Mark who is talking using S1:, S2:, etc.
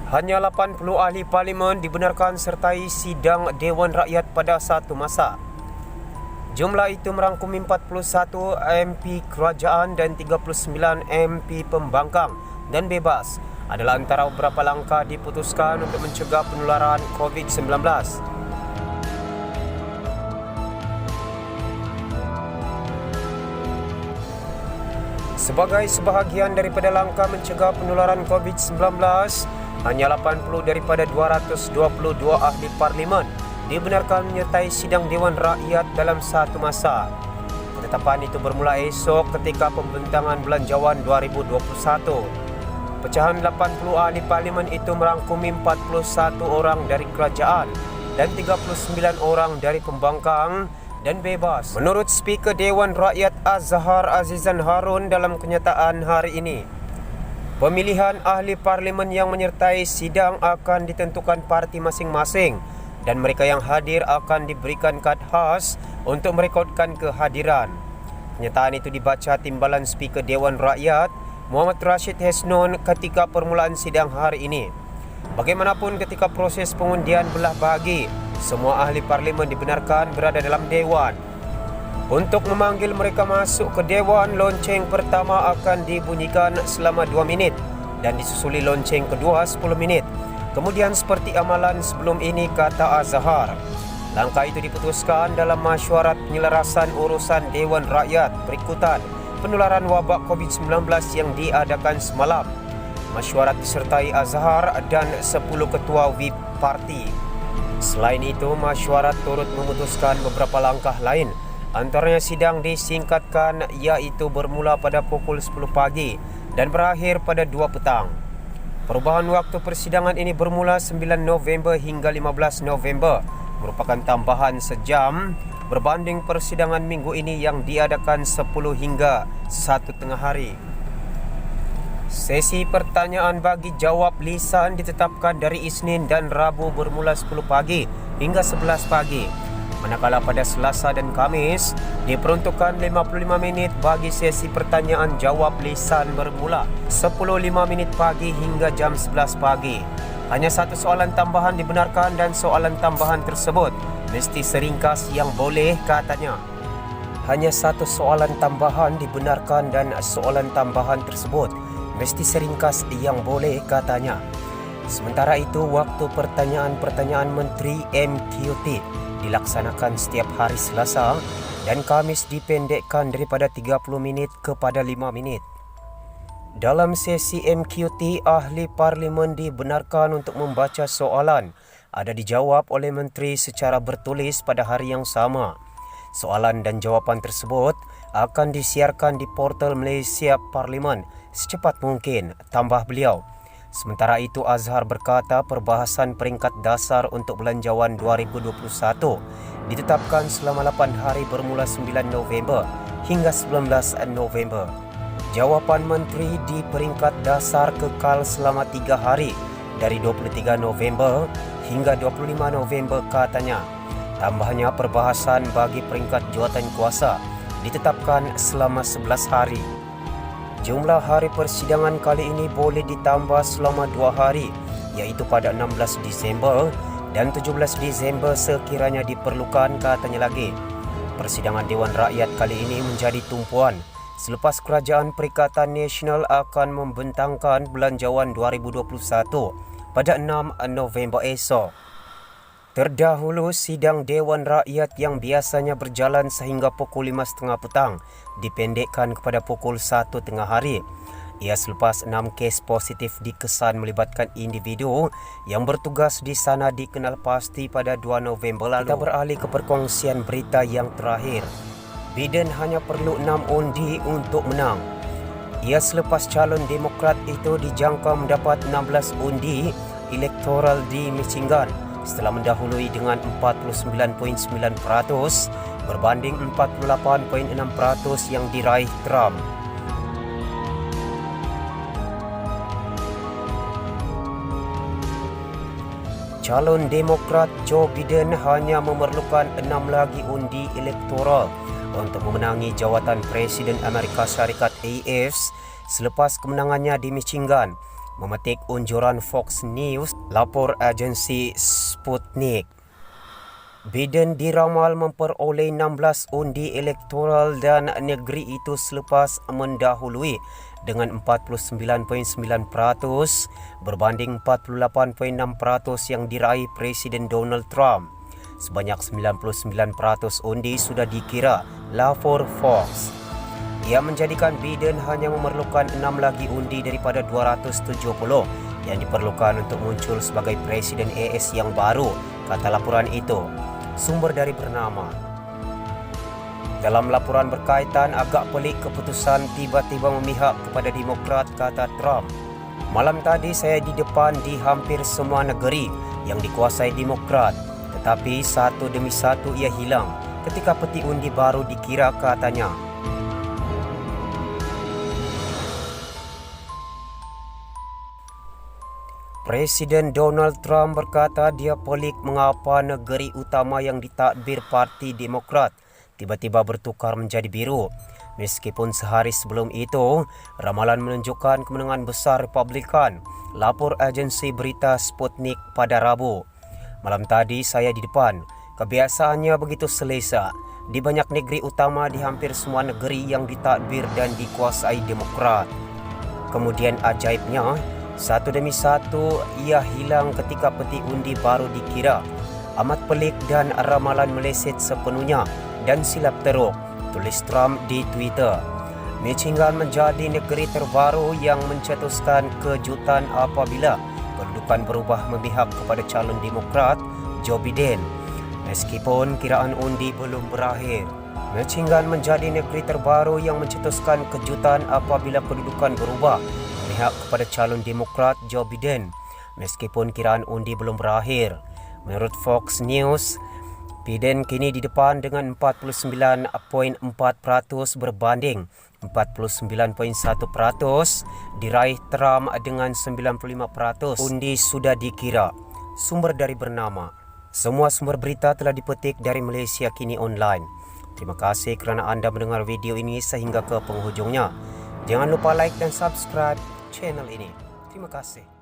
S1: Hanya 80 ahli parlimen dibenarkan sertai sidang Dewan Rakyat pada satu masa. Jumlah itu merangkumi 41 MP kerajaan dan 39 MP pembangkang dan bebas adalah antara beberapa langkah diputuskan untuk mencegah penularan COVID-19. Sebagai sebahagian daripada langkah mencegah penularan COVID-19, hanya 80 daripada 222 ahli parlimen dibenarkan menyertai sidang Dewan Rakyat dalam satu masa. Ketetapan itu bermula esok ketika pembentangan Belanjawan 2021. Pecahan 80 ahli parlimen itu merangkumi 41 orang dari kerajaan dan 39 orang dari pembangkang dan bebas. Menurut Speaker Dewan Rakyat Azhar Azizan Harun dalam kenyataan hari ini, pemilihan ahli parlimen yang menyertai sidang akan ditentukan parti masing-masing dan mereka yang hadir akan diberikan kad khas untuk merekodkan kehadiran. Kenyataan itu dibaca Timbalan Speaker Dewan Rakyat Muhammad Rashid Hasnon ketika permulaan sidang hari ini. Bagaimanapun ketika proses pengundian belah bahagi, semua ahli parlimen dibenarkan berada dalam Dewan. Untuk memanggil mereka masuk ke Dewan, lonceng pertama akan dibunyikan selama 2 minit dan disusuli lonceng kedua 10 minit. Kemudian seperti amalan sebelum ini, kata Azhar. Langkah itu diputuskan dalam mesyuarat penyelarasan urusan Dewan Rakyat berikutan penularan wabak COVID-19 yang diadakan semalam. Mesyuarat disertai Azhar dan 10 ketua whip parti. Selain itu, mesyuarat turut memutuskan beberapa langkah lain. Antaranya sidang disingkatkan, iaitu bermula pada pukul 10 pagi dan berakhir pada 2 petang. Perubahan waktu persidangan ini bermula 9 November hingga 15 November, merupakan tambahan sejam berbanding persidangan minggu ini yang diadakan 10 hingga 1,5 hari. Sesi pertanyaan bagi jawab lisan ditetapkan dari Isnin dan Rabu bermula 10 pagi hingga 11 pagi. Manakala pada Selasa dan Khamis diperuntukkan 55 minit bagi sesi pertanyaan jawab lisan bermula 10.05 minit pagi hingga jam 11 pagi. Hanya satu soalan tambahan dibenarkan dan soalan tambahan tersebut mesti seringkas yang boleh, katanya. Hanya satu soalan tambahan dibenarkan dan soalan tambahan tersebut mesti seringkas yang boleh, katanya. Sementara itu, waktu pertanyaan-pertanyaan Menteri MQT dilaksanakan setiap hari Selasa dan Khamis dipendekkan daripada 30 minit kepada 5 minit. Dalam sesi MQT, ahli parlimen dibenarkan untuk membaca soalan ada dijawab oleh menteri secara bertulis pada hari yang sama. Soalan dan jawapan tersebut akan disiarkan di portal Malaysia Parlimen secepat mungkin, tambah beliau. Sementara itu, Azhar berkata perbahasan peringkat dasar untuk Belanjawan 2021 ditetapkan selama 8 hari bermula 9 November hingga 19 November. Jawapan menteri di peringkat dasar kekal selama 3 hari dari 23 November hingga 25 November, katanya. Tambahnya, perbahasan bagi peringkat jawatan kuasa ditetapkan selama 11 hari. Jumlah hari persidangan kali ini boleh ditambah selama 2 hari, iaitu pada 16 Disember dan 17 Disember sekiranya diperlukan, katanya lagi. Persidangan Dewan Rakyat kali ini menjadi tumpuan selepas Kerajaan Perikatan Nasional akan membentangkan Belanjawan 2021 pada 6 November esok. Terdahulu, sidang Dewan Rakyat yang biasanya berjalan sehingga pukul 5.30 petang dipendekkan kepada pukul 1 tengah hari. Ia selepas 6 kes positif dikesan melibatkan individu yang bertugas di sana dikenal pasti pada 2 November lalu. Kita beralih ke perkongsian berita yang terakhir. Biden hanya perlu 6 undi untuk menang. Ia selepas calon Demokrat itu dijangka mendapat 16 undi elektoral di Michigan setelah mendahului dengan 49.9% berbanding 48.6% yang diraih Trump. Calon Demokrat Joe Biden hanya memerlukan 6 lagi undi elektoral untuk memenangi jawatan Presiden Amerika Syarikat AS selepas kemenangannya di Michigan. Memetik unjuran Fox News, lapor agensi Sputnik. Biden diramal memperoleh 16 undi elektoral dan negeri itu selepas mendahului dengan 49.9% berbanding 48.6% yang diraih Presiden Donald Trump. Sebanyak 99% undi sudah dikira, lapor Fox. Ia menjadikan Biden hanya memerlukan 6 lagi undi daripada 270 yang diperlukan untuk muncul sebagai Presiden AS yang baru, kata laporan itu. Sumber dari bernama. Dalam laporan berkaitan, agak pelik keputusan tiba-tiba memihak kepada Demokrat, kata Trump. Malam tadi saya di depan di hampir semua negeri yang dikuasai Demokrat, tetapi satu demi satu ia hilang ketika peti undi baru dikira, katanya. Presiden Donald Trump berkata dia pelik mengapa negeri utama yang ditadbir Parti Demokrat tiba-tiba bertukar menjadi biru. Meskipun sehari sebelum itu, ramalan menunjukkan kemenangan besar Republikan, lapor agensi berita Sputnik pada Rabu. Malam tadi saya di depan, kebiasaannya begitu selesa. Di banyak negeri utama di hampir semua negeri yang ditadbir dan dikuasai Demokrat. Kemudian ajaibnya, satu demi satu ia hilang ketika peti undi baru dikira. Amat pelik dan ramalan meleset sepenuhnya dan silap teruk, tulis Trump di Twitter. Michigan menjadi negeri terbaru yang mencetuskan kejutan apabila kedudukan berubah memihak kepada calon Demokrat Joe Biden. Meskipun kiraan undi belum berakhir, Michigan menjadi negeri terbaru yang mencetuskan kejutan apabila kedudukan berubah memihak kepada calon Demokrat Joe Biden. Meskipun kiraan undi belum berakhir, menurut Fox News, Biden kini di depan dengan 49.4% berbanding 49.1%, diraih Trump dengan 95%. Undi sudah dikira. Sumber dari bernama. Semua sumber berita telah dipetik dari Malaysia Kini Online. Terima kasih kerana anda mendengar video ini sehingga ke penghujungnya. Jangan lupa like dan subscribe channel ini. Terima kasih.